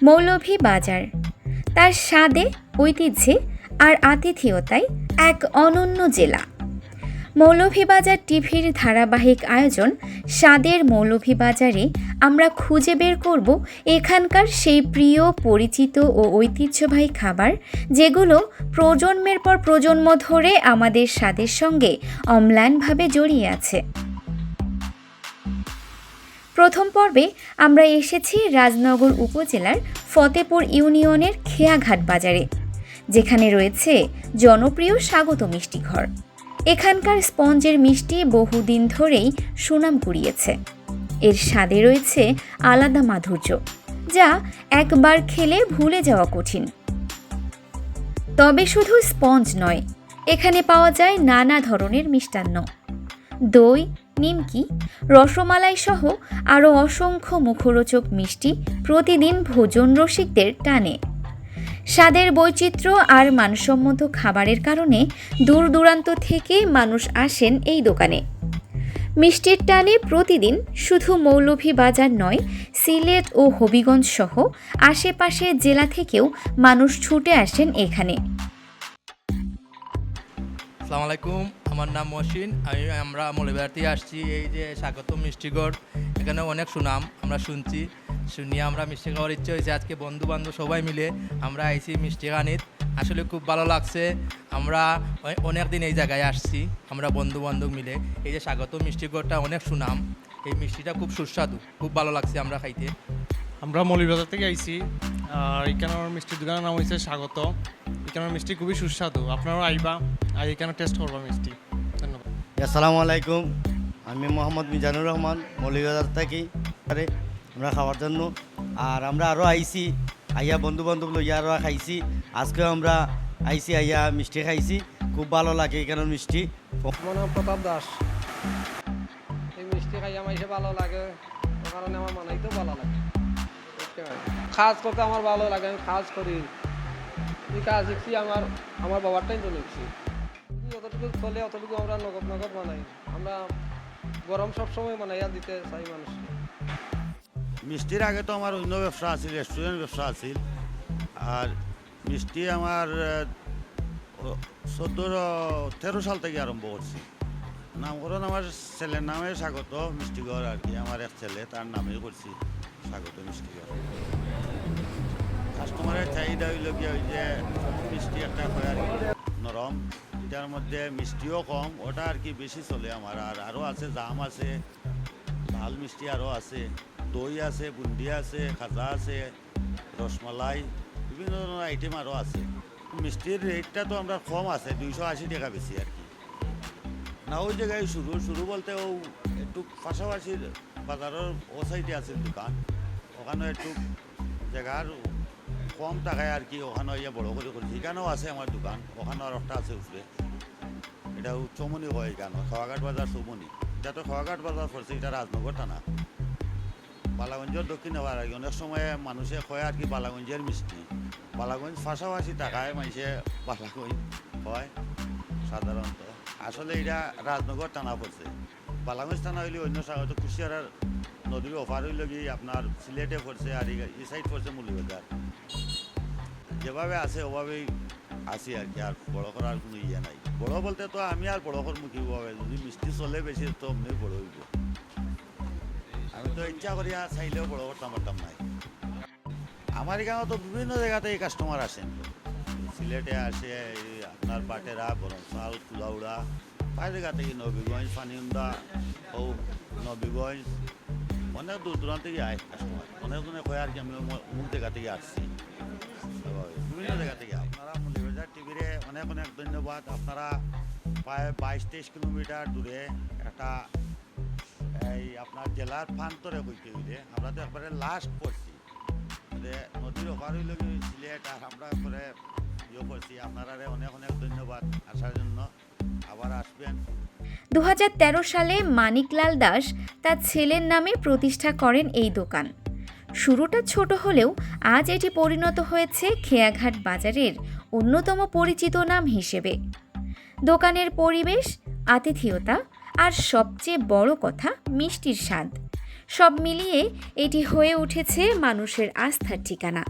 মৌলভীবাজার তার স্বাদে, ঐতিহ্যে আর আতিথেয়তায় এক অনন্য জেলা। মৌলভীবাজার টিভির ধারাবাহিক আয়োজন স্বাদের মৌলভীবাজারে আমরা খুঁজে বের করব এখানকার সেই প্রিয়, পরিচিত ও ঐতিহ্যবাহী খাবার যেগুলো প্রজন্মের পর প্রজন্ম ধরে আমাদের স্বাদের সঙ্গে অম্লানভাবে জড়িয়ে আছে। প্রথম পর্বে আমরা এসেছি রাজনগর উপজেলার ফতেপুর ইউনিয়নের খেয়াঘাট বাজারে, যেখানে রয়েছে জনপ্রিয় স্বাগত মিষ্টি ঘর। এখানকার স্পঞ্জের মিষ্টি বহুদিন ধরেই সুনাম কুড়িয়েছে। এর স্বাদে রয়েছে আলাদা মাধুর্য, যা একবার খেলে ভুলে যাওয়া কঠিন। তবে শুধু স্পঞ্জ নয়, এখানে পাওয়া যায় নানা ধরনের মিষ্টান্ন, দই, নিমকি, রসমালাই সহ আরও অসংখ্য মুখরোচক মিষ্টি প্রতিদিন ভোজন রসিকদের টানে। স্বাদের বৈচিত্র্য আর মানসম্মত খাবারের কারণে দূর দূরান্ত থেকে মানুষ আসেন এই দোকানে। মিষ্টির টানে প্রতিদিন শুধু মৌলভীবাজার নয়, সিলেট ও হবিগঞ্জ সহ আশেপাশের জেলা থেকেও মানুষ ছুটে আসেন এখানে। আসসালামু আলাইকুম, আমার নাম মহসিন। আমরা মৌলভীবাজার থেকে আসছি। এই যে স্বাগত মিষ্টিঘর, এখানে অনেক সুনাম আমরা শুনিয়ে আমরা মিষ্টি খাওয়ার ইচ্ছে হয়েছে। আজকে বন্ধু বান্ধব সবাই মিলে আমরা আইছি মিষ্টি খানিত। আসলে খুব ভালো লাগছে। আমরা অনেক দিন এই জায়গায় আসছি, আমরা বন্ধু বান্ধব মিলে। এই যে স্বাগত মিষ্টিঘরটা অনেক সুনাম, এই মিষ্টিটা খুব সুস্বাদু, খুব ভালো লাগছে আমরা খাইতে। আমরা মৌলভীবাজার থেকে আইছি, আর এখানের মিষ্টির দোকানের নাম হয়েছে স্বাগত। এখানের মিষ্টি খুবই সুস্বাদু, আপনারাও আইবা আর এখানে টেস্ট করবা মিষ্টি। ধন্যবাদ। আসসালামু আলাইকুম, আমি মোহাম্মদ মিজানুর রহমান, মৌলভীবাজার থাকি আমরা খাওয়ার জন্য। আর আমরা আরও আইছি, আইয়া বন্ধু বান্ধব লইয়া আরও খাইছি। আজকেও আমরা আইছি, আইয়া মিষ্টি খাইছি, খুব ভালো লাগে এখানের মিষ্টি। আমার নাম প্রতাপ দাস। এই মিষ্টি খাই আমার এসে ভালো লাগে, ওই কারণে আমার মানাইতেও ভালো লাগে। কাজ করতে আমার ভালো লাগে, আমি কাজ করি। এই কাজ শিখছি আমার বাবারটাই তো লিখছি। যতটুকু চলে অতটুকু আমরা নগদ বানাই। আমরা গরম সবসময় বানাইয়া দিতে চাই মানুষকে। মিষ্টির আগে তো আমার অন্য ব্যবসা আছিল, রেস্টুরেন্ট ব্যবসা আছিল। আর মিষ্টি আমার 14-13 সাল থেকে আরম্ভ করছি। নামকরণ আমার ছেলের নামে স্বাগত মিষ্টিঘর আর কি। আমার এক ছেলে, তার নামেই করছি স্বাগত মিষ্টিঘর। কাস্টমারের চাহিদা হইল গিয়ে ওই যে মিষ্টি একটা হয় আর কি নরম, এটার মধ্যে মিষ্টিও কম, ওটা আর কি বেশি চলে আমার। আর আরও আছে জাম আছে, লাল মিষ্টি আরও আছে, দই আছে, বুন্দি আছে, খাজা আছে, রসমালাই, বিভিন্ন ধরনের আইটেম আরও আছে। মিষ্টির রেটটা তো আমরা কম আছে, 280 টাকা বেশি আর কি। না ওই জায়গায় শুরু বলতে ও একটু পাশাপাশি বাজারের ও সাইডে আছে দোকান, ওখানে একটু জায়গার কম টাকায় আর কি, ওখানে ইয়ে বড় করে করছি। এখানেও আছে আমার দোকান, ওখানেও আর একটা আছে উপরে, এটা চৌমনি হয় এখানে, খাওয়াঘাট বাজার চৌমনি। এটা তো খাওয়াঘাট বাজার পড়ছে, এটা রাজনগর থানা, বালাগঞ্জের দক্ষিণে। আর অনেক সময় মানুষে কয় আর কি বালাগঞ্জের মিষ্টি। বালাগঞ্জ পাশাপাশি টাকায় মানুষে বালাগঞ্জ হয় সাধারণত। আসলে এটা রাজনগর থানা পড়ছে। বালাগঞ্জ থানা হইলে অন্য হয়তো কুশিয়ারার নদীর অফার হইল গিয়ে আপনার সিলেটে পড়ছে, আর এই সাইড পড়ছে মৌলভীবাজার। যেভাবে আছে ওভাবেই আসি আর কি, আর বড় করার কোনো ইয়ে নাই। বড় বলতে তো আমি আর বড় করবো কীভাবে, যদি মিষ্টি চলে বেশি তো অমনি বড় হইব। আমি তো ইচ্ছা করিয়া চাইলেও বড় করতাম পারতাম নাই। আমার এখানে তো বিভিন্ন জায়গাতে এই কাস্টমার আসেন, সিলেটে আসে, আপনার বাটেরা, বরমশাল, কুলাউড়া, প্রায় জায়গা থেকে, নবীগঞ্জ, ফানিউন্দা ও নবীগঞ্জ, অনেক দূর দূরান্ত থেকে আয় কাস্টমার। অনেকজনে কয় আর কি আমি অমুক জায়গা থেকে আসছি, বিভিন্ন জায়গা থেকে। আপনারা মৌলভীবাজার টিভিরে অনেক অনেক ধন্যবাদ। আপনারা প্রায় 22-23 কিলোমিটার দূরে একটা এই আপনার জেলার প্রান্তরে হইতে হইলে, আমরা তো একবারে লাস্ট পড়ছি, নদীর ওপার হইল সিলেট, আর আমরা করে ইয়ে করছি। আপনারা অনেক অনেক ধন্যবাদ আসার জন্য, আবার আসবেন। 2013 সালে মানিকলাল দাস তার ছেলের নামে প্রতিষ্ঠা করেন এই দোকান। শুরুটা ছোট হলেও আজ এটি পরিণত হয়েছে খেয়াঘাট বাজারের অন্যতম পরিচিত নাম হিসেবে। দোকানের পরিবেশ, আতিথেয়তা আর সবচেয়ে বড় কথা মিষ্টির স্বাদ সব মিলিয়ে এটি হয়ে উঠেছে মানুষের আস্থার ঠিকানা।